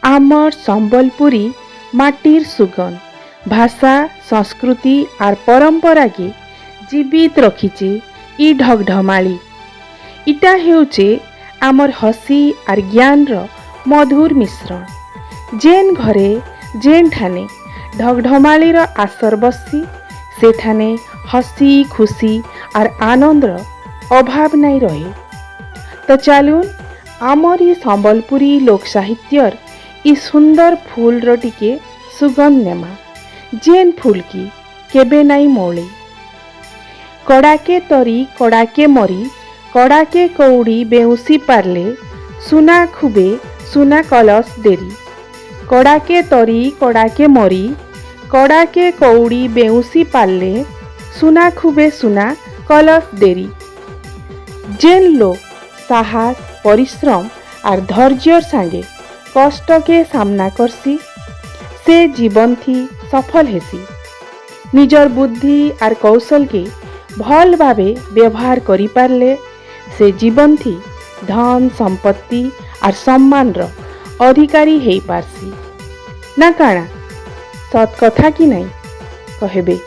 आमर संबलपुरी माटीर सुगन भाषा संस्कृति आर परंपरा के जीवित रखीचे ई ढगढमाली। इटा हेउचे आमर हसी आर ज्ञान रो मधुर मिश्रण। जेन घरे जेन ठाने ढगढमाली रो आसर बसी से ठाने हसी खुशी आर आनंद रो अभाव नहीं रहे। तो चलून आमर ये संबलपुरी लोक साहित्यर ई सुंदर फूल रो टिके सुगंध नेमा। जेन फूल की केबे नाई मोले। कड़ाके तरी कड़ाके मरी कड़ाके कौड़ी बेउसी पारले सुना खुबे सुना कलस देरी। कड़ाके तरी कड़ाके मरी कड़ाके कौड़ी बेउसी पारले सुना खुबे सुना कलस देरी। जेन लोग साहस परिश्रम और धैर्य सांगे कष्ट के सामना करसी से जीवन थी सफल हेसी। निजर बुद्धि और कौशल के भल भावे व्यवहार करि पारले से जीवन थी धन संपत्ति और सम्मान रो अधिकारी हेई पारसी। ना काना सत कथा कि नहीं कहबे।